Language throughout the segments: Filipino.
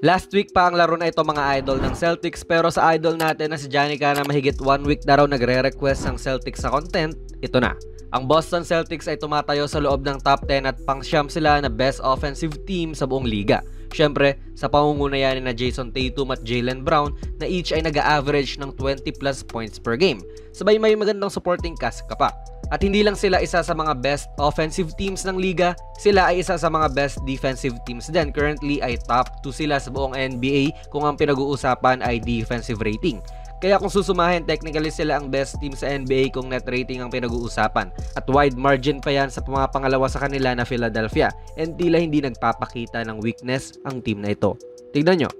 Last week pa ang laro na ito mga idol ng Celtics, pero sa idol natin na si Janica na mahigit 1 week na raw nagre-request ang Celtics sa content, ito na. Ang Boston Celtics ay tumatayo sa loob ng top 10 at pang-siyam sila na best offensive team sa buong liga. Syempre, sa pangunguna yan ni na Jason Tatum at Jaylen Brown na each ay nag-average ng 20 plus points per game. Sabay may magandang supporting cast ka pa. At hindi lang sila isa sa mga best offensive teams ng liga, sila ay isa sa mga best defensive teams din. Currently ay top 2 sila sa buong NBA kung ang pinag-uusapan ay defensive rating. Kaya kung susumahin, technically sila ang best team sa NBA kung net rating ang pinag-uusapan. At wide margin pa yan sa mga pangalawa sa kanila na Philadelphia. And tila hindi nagpapakita ng weakness ang team na ito. Tignan nyo.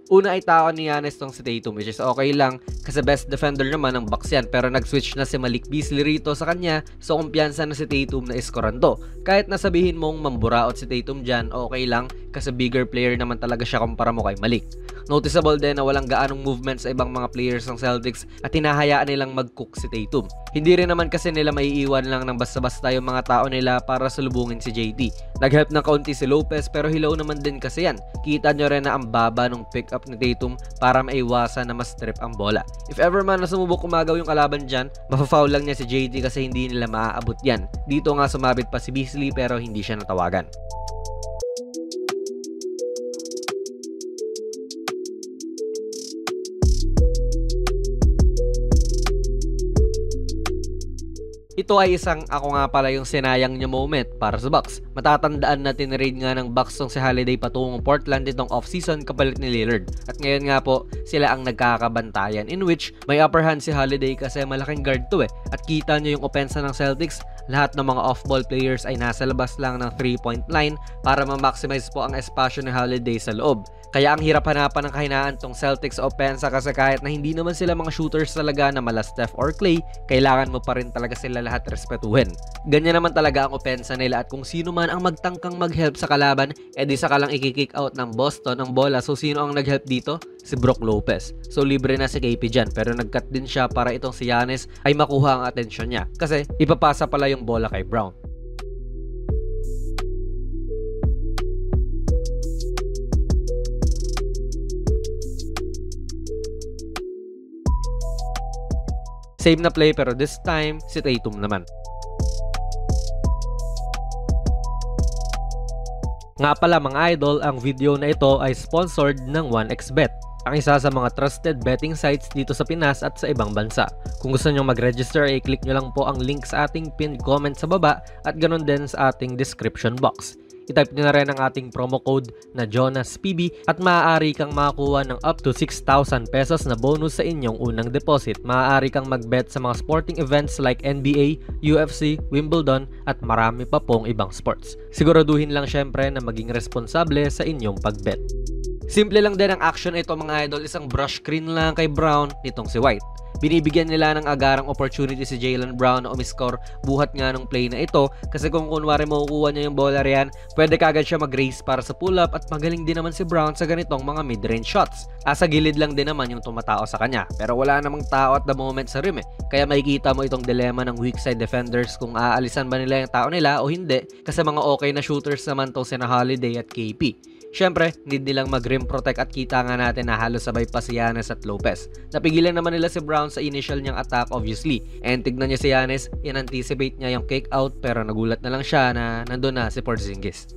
Una ay tao ni Giannis tong si Tatum, which is okay lang kasi best defender naman ng Bucks yan, pero nag-switch na si Malik Beasley rito sa kanya, so kumpiyansa na si Tatum na iskoran to. Kahit nasabihin mong mamburaot si Tatum dyan, okay lang kasi bigger player naman talaga siya kumpara mo kay Malik. Noticeable din na walang gaanong movement sa ibang mga players ng Celtics at hinahayaan nilang mag-cook si Tatum. Hindi rin naman kasi nila maiiwan lang ng basta-basta yung mga tao nila para salubungin si JT. Nag-help ng kaunti si Lopez pero hilaw naman din kasi yan. Kita nyo rin na ang baba nung pick-up ni Tatum para maiwasan na ma-strip ang bola. If ever man na sumubok kumagaw yung kalaban dyan, mafa-foul lang niya si JT kasi hindi nila maaabot yan. Dito nga sumabit pa si Beasley pero hindi siya natawagan. Ito ay isang ako nga pala yung sinayang niya moment para sa Bucks. Matatandaan na tinrade nga ng Bucks tong si Holiday patungong Portland itong off-season kapalit ni Lillard. At ngayon nga po, sila ang nagkakabantayan in which may upper hand si Holiday kasi malaking guard to eh. At kita nyo yung opensa ng Celtics, lahat ng mga off-ball players ay nasa labas lang ng 3-point line para ma-maximize po ang espasyo ni Holiday sa loob. Kaya ang hirap hanapan ng kahinaan tong Celtics opensa kasi kahit na hindi naman sila mga shooters talaga na mala Steph or Clay, kailangan mo pa rin talaga sila lahat respetuhin. Ganyan naman talaga ang opensa nila at kung sino man ang magtangkang mag-help sa kalaban, edi saka lang i-kick out ng Boston ang bola. So sino ang nag-help dito? Si Brook Lopez. So libre na si KP dyan pero nag-cut din siya para itong si Giannis ay makuha ang atensyon niya kasi ipapasa pala yung bola kay Brown. Same na play pero this time si Tatum naman. Nga pala mga idol, ang video na ito ay sponsored ng 1xBet, ang isa sa mga trusted betting sites dito sa Pinas at sa ibang bansa. Kung gusto nyo mag-register, i-click nyo lang po ang link sa ating pinned comment sa baba at ganun din sa ating description box. I-type nyo na rin ang ating promo code na JonasPB at maaari kang makakuha ng up to 6,000 pesos na bonus sa inyong unang deposit. Maaari kang mag-bet sa mga sporting events like NBA, UFC, Wimbledon at marami pa pong ibang sports. Siguraduhin lang syempre na maging responsable sa inyong pag-bet. Simple lang din ang action ito mga idol, isang brush screen lang kay Brown nitong si White. Binibigyan nila ng agarang opportunity si Jaylen Brown na umiscore buhat nga ng play na ito kasi kung kunwari makukuha niya yung bola riyan, pwede kagad siya mag-race para sa pull-up at magaling din naman si Brown sa ganitong mga mid-range shots. Sa gilid lang din naman yung tumatao sa kanya pero wala namang tao at the moment sa rim eh. Kaya makikita mo itong dilemma ng weak side defenders kung aalisan ba nila yung tao nila o hindi kasi mga okay na shooters naman tong sina Holiday at KP. Syempre, need nilang mag-rim protect at kita nga natin na halos sabay pa si Giannis at Lopez. Napigilan naman nila si Brown sa initial niyang attack obviously. And tignan niya si Giannis, in-anticipate niya yung kick out pero nagulat na lang siya na nandun na si Porzingis.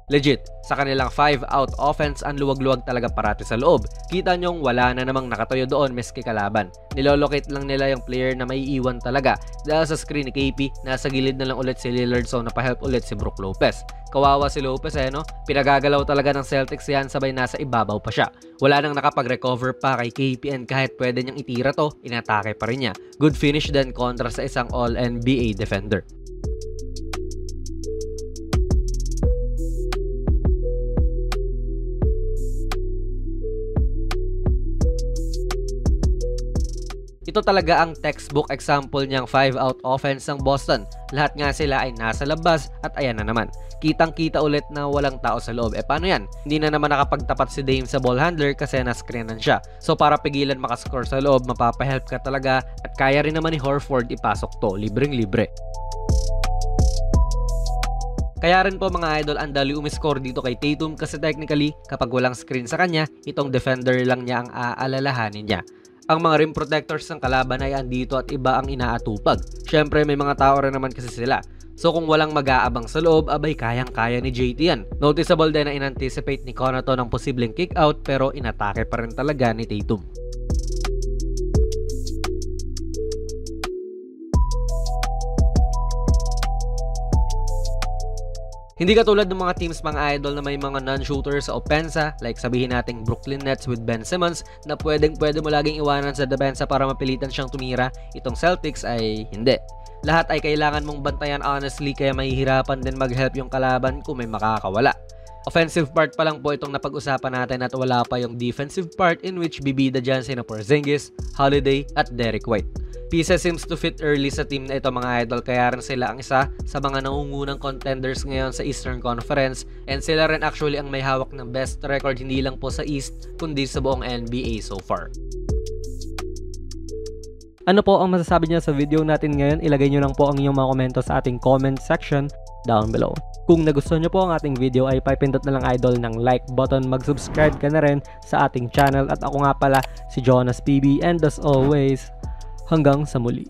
Legit, sa kanilang 5-out offense ang luwag-luwag talaga parati sa loob. Kita nyong wala na namang nakatayo doon meski kalaban. Nilolocate lang nila yung player na maiiwan talaga. Dahil sa screen ni KP, nasa gilid na lang ulit si Lillard so napahelp ulit si Brook Lopez. Kawawa si Lopez no? Pinagagalaw talaga ng Celtics yan sabay nasa ibabaw pa siya. Wala nang nakapag-recover pa kay KP and kahit pwede niyang itira to, inatake pa rin niya. Good finish din kontra sa isang All-NBA defender. Ito talaga ang textbook example niyang 5-out offense ng Boston. Lahat nga sila ay nasa labas at ayan na naman. Kitang-kita ulit na walang tao sa loob. Paano yan? Hindi na naman nakapagtapat si Dame sa ball handler kasi na-screenan siya. So para pigilan makascore sa loob, mapapahelp ka talaga at kaya rin naman ni Horford ipasok to. Libreng-libre. Kaya rin po mga idol, ang dali umiscore dito kay Tatum kasi technically kapag walang screen sa kanya, itong defender lang niya ang aalalahanin niya. Ang mga rim protectors ng kalaban ay andito at iba ang inaatupag. Syempre may mga tao rin naman kasi sila. So kung walang mag-aabang sa loob, abay kayang-kaya ni JT yan. Noticeable din na in-anticipate ni Connaughton ng posibleng kick-out pero inatake pa rin talaga ni Tatum. Hindi katulad ng mga teams mga idol na may mga non-shooters sa opensa, like sabihin nating Brooklyn Nets with Ben Simmons na pwede mo laging iwanan sa depensa para mapilitan siyang tumira. Itong Celtics ay hindi. Lahat ay kailangan mong bantayan honestly kaya mahihirapan din mag-help yung kalaban kung may makakawala. Offensive part pa lang po itong napag-usapan natin at wala pa yung defensive part in which bibida dyan sina Porzingis, Holiday at Derrick White. Pieces seems to fit early sa team na ito mga idol kaya rin sila ang isa sa mga nangungunang contenders ngayon sa Eastern Conference and sila rin actually ang may hawak ng best record hindi lang po sa East kundi sa buong NBA so far. Ano po ang masasabi niyo sa video natin ngayon? Ilagay niyo lang po ang inyong mga komento sa ating comment section down below. Kung nagustuhan niyo po ang ating video ay pipindot na lang idol ng like button, mag-subscribe ka na rin sa ating channel at ako nga pala si Jonas PB and as always, hanggang sa muli.